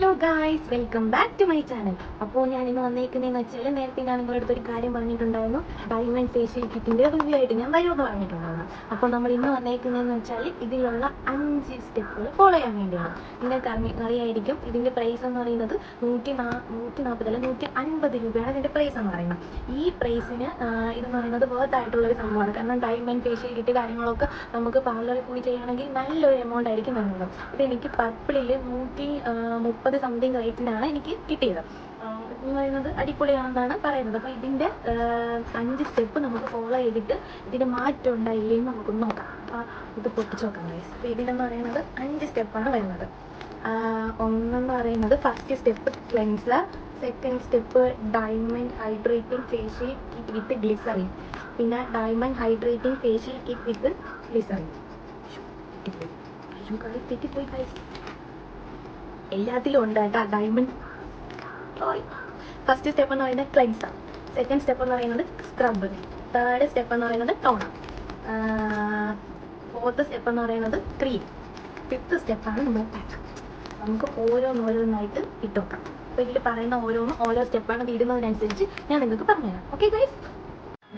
Hello guys, welcome back to my channel. അപ്പോൾ ഞാൻ ഇന്ന് വന്നേക്കുന്നതെന്ന് വെച്ചാൽ നേരത്തെ ഞാൻ നിങ്ങളുടെ അടുത്തൊരു കാര്യം പറഞ്ഞിട്ടുണ്ടായിരുന്നു. ഡയമണ്ട് ഫേഷ്യൽ കിറ്റിൻ്റെ റിവ്യൂ ആയിട്ട് ഞാൻ വരുമെന്ന് പറഞ്ഞിട്ടുണ്ടായിരുന്നു. അപ്പോൾ നമ്മൾ ഇന്ന് വന്നേക്കുന്നതെന്ന് വെച്ചാൽ ഇതിലുള്ള 5 സ്റ്റെപ്പുകൾ ഫോളോ ചെയ്യാൻ വേണ്ടിയാണ്. നിങ്ങൾക്ക് അറിയായിരിക്കും ഇതിൻ്റെ പ്രൈസ് എന്ന് പറയുന്നത് 150 രൂപയാണ് ഇതിൻ്റെ പ്രൈസ് എന്ന് പറയുന്നത്. ഈ പ്രൈസിന് ഇതെന്ന് പറയുന്നത് വേർത്ത് ആയിട്ടുള്ളൊരു സംഭവമാണ്. കാരണം ഡയമണ്ട് ഫേഷ്യൽ കിറ്റ് കാര്യങ്ങളൊക്കെ നമുക്ക് പാർലറിൽ പോയി ചെയ്യുകയാണെങ്കിൽ നല്ലൊരു എമൗണ്ട് ആയിരിക്കും വരുന്നത്. ഇതെനിക്ക് പർപ്പിളിൽ 130 സംതിങ് റേറ്റിനാണ് എനിക്ക് കിട്ടിയത്. എന്ന് പറയുന്നത് അടിപൊളിയാണെന്നാണ് പറയുന്നത്. അപ്പോൾ ഇതിൻ്റെ 5 സ്റ്റെപ്പ് നമുക്ക് ഫോളോ ചെയ്തിട്ട് ഇതിന് മാറ്റം ഉണ്ടായില്ലേന്ന് നമുക്കൊന്ന് നോക്കാം. ഇത് പൊട്ടിച്ച് നോക്കാം ഗൈസ്. അപ്പോൾ ഇതിനെന്ന് പറയുന്നത് 5 സ്റ്റെപ്പാണ് വരുന്നത്. ഒന്നെന്ന് പറയുന്നത് first step cleanser, second step diamond hydrating facial kit with glycerin, പിന്നെ diamond hydrating facial kit with glycerin. തെറ്റിപ്പോയി ഗൈസ്, എല്ലാത്തിലും ഉണ്ട് കേട്ടോ ഡയമണ്ട്. ഫസ്റ്റ് സ്റ്റെപ്പ് എന്ന് പറയുന്നത് ക്ലെൻസർ, സെക്കൻഡ് സ്റ്റെപ്പ് എന്ന് പറയുന്നത് സ്ക്രബ്, തേർഡ് സ്റ്റെപ്പ് എന്ന് പറയുന്നത് ടോണർ, ഫോർത്ത് സ്റ്റെപ്പ് എന്ന് പറയുന്നത് ക്രീം, ഫിഫ്ത്ത് സ്റ്റെപ്പാണ് നമ്മൾ പാക്ക്. നമുക്ക് ഓരോന്നായിട്ട് ഇട്ട് വെക്കാം. അപ്പോൾ ഇതിൽ പറയുന്ന ഓരോ സ്റ്റെപ്പാണ് ഇടുന്നതിനനുസരിച്ച് ഞാൻ നിങ്ങൾക്ക് പറഞ്ഞുതരാം. ഓക്കെ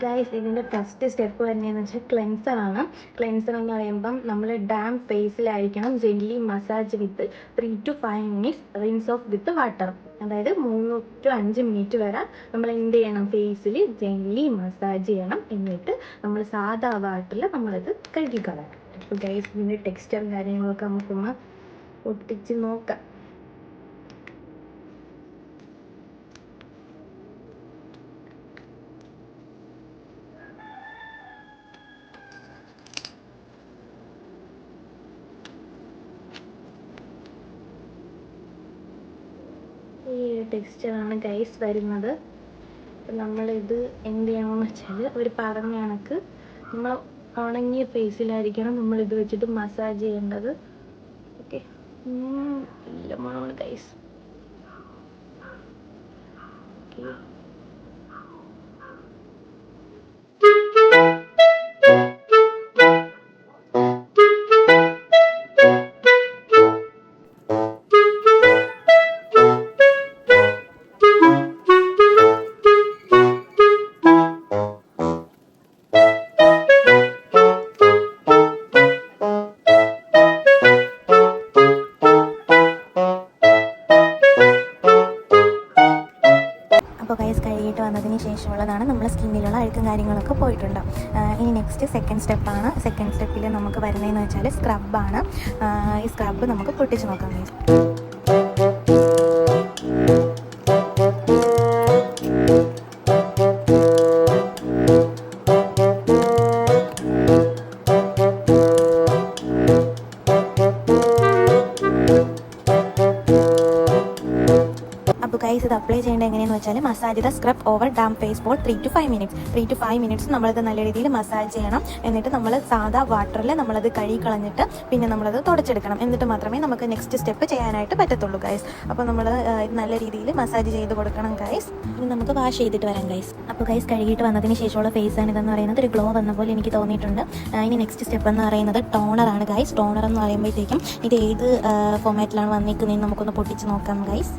ഗൈസ്, ഇതിൻ്റെ ഫസ്റ്റ് സ്റ്റെപ്പ് തന്നെയെന്ന് വെച്ചാൽ ക്ലെൻസറാണ്. ക്ലെൻസർ എന്ന് പറയുമ്പം നമ്മൾ ഡാം ഫേസിലായിരിക്കണം. Jelly massage with 3 to 5 minutes, rinse off with water. അതായത് 3 to 5 മിനിറ്റ് വരെ നമ്മൾ എന്ത് ചെയ്യണം, ഫേസിൽ ജെല്ലി മസാജ് ചെയ്യണം. എന്നിട്ട് നമ്മൾ സാധാ വാട്ടറിൽ നമ്മളത് കഴുകിക്കളയണം. അപ്പോൾ ഗൈസ്, ഇതിൻ്റെ ടെക്സ്ചറും കാര്യങ്ങളൊക്കെ നമുക്കൊന്ന് ഒട്ടിച്ച് നോക്കാം. ഈ ടെക്സ്ചറാണ് ഗൈസ് വരുന്നത്. നമ്മളിത് എന്ത് ചെയ്യണമെന്ന് വെച്ചാൽ, ഒരു പറഞ്ഞ കണക്ക് നമ്മൾ ഉണങ്ങിയ ഫേസിലായിരിക്കണം നമ്മളിത് വെച്ചിട്ട് മസാജ് ചെയ്യേണ്ടത്. ഓക്കെ, നല്ല മണമാണ് ഗൈസ്. ഓക്കെ, അപ്പോൾ ഗൈസ്, കഴുകിയിട്ട് വന്നതിന് ശേഷമുള്ളതാണ് നമ്മൾ സ്കിന്നിലുള്ള അഴുക്കും കാര്യങ്ങളൊക്കെ പോയിട്ടുണ്ട്. ഇനി നെക്സ്റ്റ് സെക്കൻഡ് സ്റ്റെപ്പാണ്. സെക്കൻഡ് സ്റ്റെപ്പിൽ നമുക്ക് വരുന്നതെന്ന് വെച്ചാൽ സ്ക്രബാണ്. ഈ സ്ക്രബ് നമുക്ക് പൊട്ടിച്ച് നോക്കാം ഗൈസ്. അപ്പോൾ ഗൈസ്, ഇത് അപ്ലൈ ചെയ്യേണ്ടത് എങ്ങനെയാണെന്ന് വെച്ചാൽ, massage the scrub over the face for 3 to 5 minutes. 3 to 5 minutes നമ്മളിത് നല്ല രീതിയിൽ മസാജ് ചെയ്യണം. എന്നിട്ട് നമ്മൾ സാധാ വാട്ടറിൽ നമ്മളത് കഴുകി കളഞ്ഞിട്ട് പിന്നെ നമ്മളത് തുടച്ചെടുക്കണം. എന്നിട്ട് മാത്രമേ നമുക്ക് നെക്സ്റ്റ് സ്റ്റെപ്പ് ചെയ്യാനായിട്ട് പറ്റത്തുള്ളൂ ഗൈസ്. അപ്പോൾ നമ്മൾ ഇത് നല്ല രീതിയിൽ മസാജ് ചെയ്ത് കൊടുക്കണം ഗൈസ്. ഇനി നമുക്ക് വാഷ് ചെയ്തിട്ട് വരാം ഗൈസ്. അപ്പോൾ ഗൈസ്, കഴുകിയിട്ട് വന്നതിന് ശേഷമുള്ള ഫേസാണ് ഇതെന്ന് പറയുന്നത്. ഒരു ഗ്ലോ വന്ന പോലെ എനിക്ക് തോന്നിയിട്ടുണ്ട്. ഇനി നെക്സ്റ്റ് സ്റ്റെപ്പ് എന്ന് പറയുന്നത് ടോണറാണ് ഗൈസ്. ടോണർ എന്ന് പറയുമ്പോഴത്തേക്കും ഇത് ഏത് ഫോമാറ്റിലാണ് വന്നിരിക്കുന്നതെന്ന് നമുക്കൊന്ന് പൊട്ടിച്ച് നോക്കാം ഗൈസ്.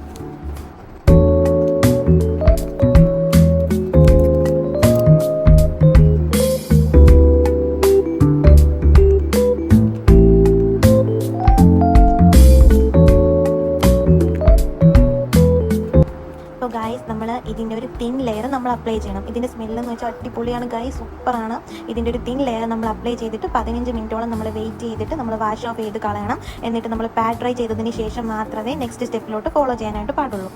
ഗൈസ്, നമ്മൾ ഇതിൻ്റെ ഒരു തിൻ ലെയർ നമ്മൾ അപ്ലൈ ചെയ്യണം. ഇതിൻ്റെ സ്മെല്ലെന്ന് വെച്ചാൽ അടിപൊളിയാണ് ഗൈസ്, സൂപ്പറാണ്. ഇതിൻ്റെ ഒരു തിൻ ലെയർ നമ്മൾ അപ്ലൈ ചെയ്തിട്ട് 15 മിനിറ്റോളം നമ്മൾ വെയിറ്റ് ചെയ്തിട്ട് നമ്മൾ വാഷ് ഓഫ് ചെയ്ത് കളയണം. എന്നിട്ട് നമ്മൾ പാഡ് ഡ്രൈ ചെയ്തതിന് ശേഷം മാത്രമേ നെക്സ്റ്റ് സ്റ്റെപ്പിലോട്ട് ഫോളോ ചെയ്യാനായിട്ട് പാടുള്ളൂ.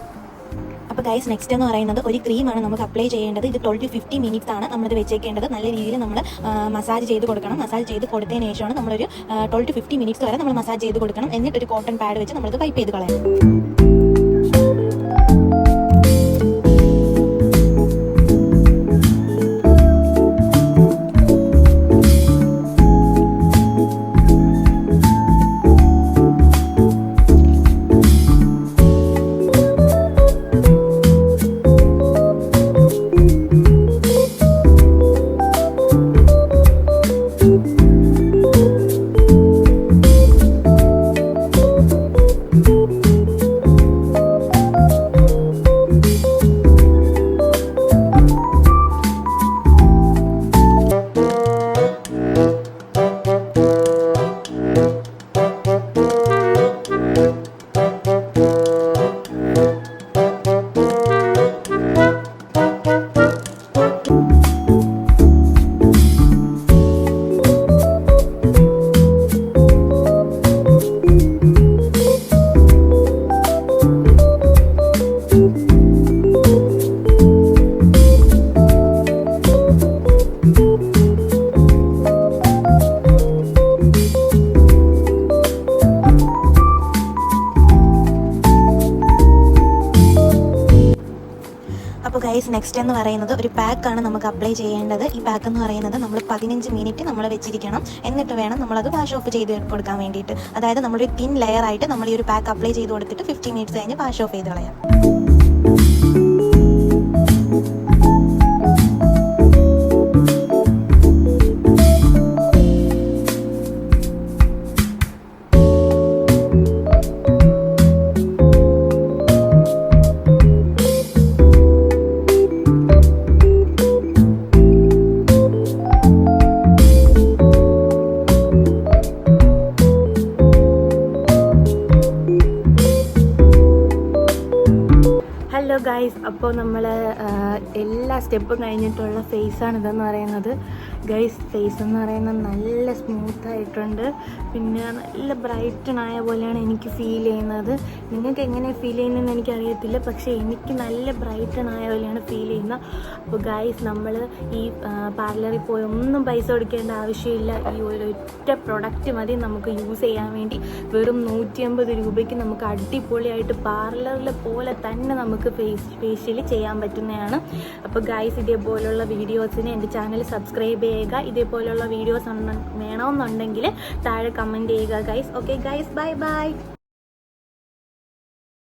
അപ്പോൾ ഗൈസ്, നെക്സ്റ്റ് എന്ന് പറയുന്നത് ഒരു ക്രീമാണ് നമുക്ക് അപ്ലൈ ചെയ്യേണ്ടത്. ഇത് 12 to 15 മിനിറ്റ്സ് ആണ് നമ്മളിത് വെച്ചേക്കേണ്ടത്. നല്ല രീതിയിൽ നമ്മൾ മസാജ് ചെയ്ത് കൊടുക്കണം. മസാജ് ചെയ്ത് കൊടുത്തതിന് ശേഷമാണ് നമ്മളൊരു 12 to 15 മിനിറ്റ്സ് വരെ നമ്മൾ മസാജ് ചെയ്ത് കൊടുക്കണം. എന്നിട്ടൊരു കോട്ടൺ പാഡ് വെച്ച് നമ്മളിത് വൈപ്പ് ചെയ്ത് കളയണം. അപ്പോൾ ഗൈസ് നെക്സ്റ്റ് എന്ന് പറയുന്നത് ഒരു പാക്കാണ് നമുക്ക് അപ്ലൈ ചെയ്യേണ്ടത്. ഈ പാക്ക് എന്ന് പറയുന്നത് നമ്മൾ 15 മിനിറ്റ് നമ്മൾ വെച്ചിരിക്കണം. എന്നിട്ട് വേണം നമ്മളത് വാഷ് ഓഫ് ചെയ്ത് കൊടുക്കാൻ വേണ്ടിയിട്ട്. അതായത് നമ്മളൊരു തിൻ ലെയർ ആയിട്ട് നമ്മൾ ഈ ഒരു പാക്ക് അപ്ലൈ ചെയ്ത് കൊടുത്തിട്ട് 15 മിനിറ്റ്സ് കഴിഞ്ഞ് വാഷ് ഓഫ് ചെയ്ത് കളയാം. ഹലോ ഗൈസ്, അപ്പോൾ നമ്മൾ എല്ലാ സ്റ്റെപ്പും കഴിഞ്ഞിട്ടുള്ള ഫേസാണ് ഇതെന്ന് പറയുന്നത്. ഗൈസ് ഫേസ് എന്ന് പറയുന്നത് നല്ല സ്മൂത്തായിട്ടുണ്ട്, പിന്നെ നല്ല ബ്രൈറ്റനായ പോലെയാണ് എനിക്ക് ഫീൽ ചെയ്യുന്നത്. നിങ്ങൾക്ക് എങ്ങനെ ഫീൽ ചെയ്യുന്നതെന്ന് എനിക്കറിയത്തില്ല, പക്ഷേ എനിക്ക് നല്ല ബ്രൈറ്റനായ പോലെയാണ് ഫീൽ ചെയ്യുന്നത്. അപ്പോൾ ഗൈസ് നമ്മൾ ഈ പാർലറിൽ പോയി ഒന്നും പൈസ കൊടുക്കേണ്ട ആവശ്യമില്ല. ഈ ഒരൊറ്റ പ്രൊഡക്റ്റ് മതി നമുക്ക് യൂസ് ചെയ്യാൻ വേണ്ടി. വെറും 150 രൂപയ്ക്ക് നമുക്ക് അടിപൊളിയായിട്ട് പാർലറിലെ പോലെ തന്നെ നമുക്ക് ഫേഷ്യൽ ചെയ്യാൻ പറ്റുന്നതാണ്. അപ്പോൾ ഗൈസ് ഇതേപോലുള്ള വീഡിയോസിന് എൻ്റെ ചാനൽ സബ്സ്ക്രൈബ് ചെയ്യുക. ഇതേപോലുള്ള വീഡിയോസ് വേണമെന്നുണ്ടെങ്കിൽ താഴെ കമൻറ്റ് ചെയ്യുക guys. Okay guys, bye bye.